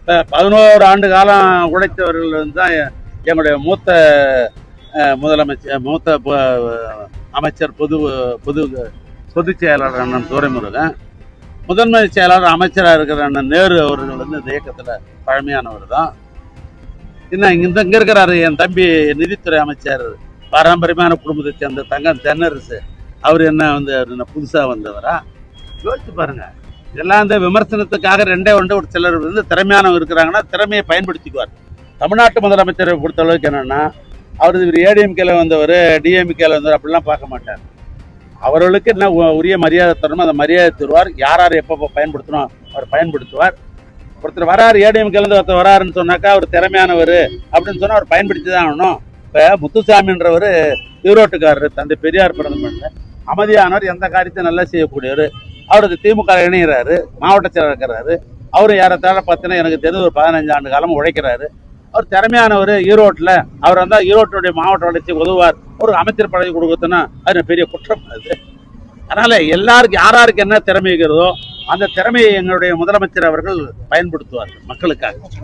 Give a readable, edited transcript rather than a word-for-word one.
11 ஆண்டு காலம் உழைத்தவர்கள் தான் எங்களுடைய மூத்த மூத்த அமைச்சர் பொதுச் செயலாளர் அண்ணன் துரைமுருகன், முதன்மை செயலாளர் அமைச்சராக இருக்கிற அண்ணன் நேரு அவர்கள் இந்த இயக்கத்தில் பழமையானவர் தான். இன்னும் இங்கே இருக்கிறாரு என் தம்பி நிதித்துறை அமைச்சர், பாரம்பரியமான குடும்பத்தை சேர்ந்த தங்கம் தென்னரசு. அவர் என்ன புதுசாக வந்தவரா? யோசிச்சு பாருங்க. இதெல்லாம் இந்த விமர்சனத்துக்காக ஒரு சிலர் திறமையானவங்க இருக்கிறாங்கன்னா திறமையை பயன்படுத்திக்குவார். தமிழ்நாட்டு முதலமைச்சரை பொறுத்தளவுக்கு என்னன்னா, அவர் இவர் ஏடிஎம்கேல வந்தவர், டிஎம்கேல வந்தவர் அப்படிலாம் பார்க்க மாட்டார். அவர்களுக்கு என்ன உரிய மரியாதை தரணும், அந்த மரியாதை தருவார். யார் எப்போ பயன்படுத்தணும் அவர் பயன்படுத்துவார். ஒருத்தர் வராரு, ஏடிஎம்கேலேருந்து ஒருத்தர் வராருன்னு சொன்னாக்கா அவர் திறமையானவர் அப்படின்னு சொன்னால் அவர் பயன்படுத்தி தான் ஆகணும். இப்போ முத்துசாமின்றவர் ஈரோட்டுக்காரர், தந்தை பெரியார் பிறந்த அமைதியானவர், எந்த காரியத்தையும் நல்லா செய்யக்கூடியவர். அவருக்கு திமுக இணைகிறாரு, மாவட்ட செயலர் இருக்கிறாரு. அவரு ஏறத்தாழ பார்த்தீங்கன்னா எனக்கு தெரிஞ்ச ஒரு 15 ஆண்டு காலம் உழைக்கிறாரு. அவர் திறமையானவர். ஈரோட்டில் அவர் வந்தால் ஈரோட்டுடைய மாவட்ட வளர்ச்சி உதவுவார். ஒரு அமைச்சர் பதவி கொடுக்குறதுன்னா அது பெரிய குற்றம் அது. அதனால எல்லாருக்கும் யாராருக்கு என்ன திறமை இருக்கிறதோ அந்த திறமையை எங்களுடைய முதலமைச்சர் அவர்கள் பயன்படுத்துவார்கள் மக்களுக்காக.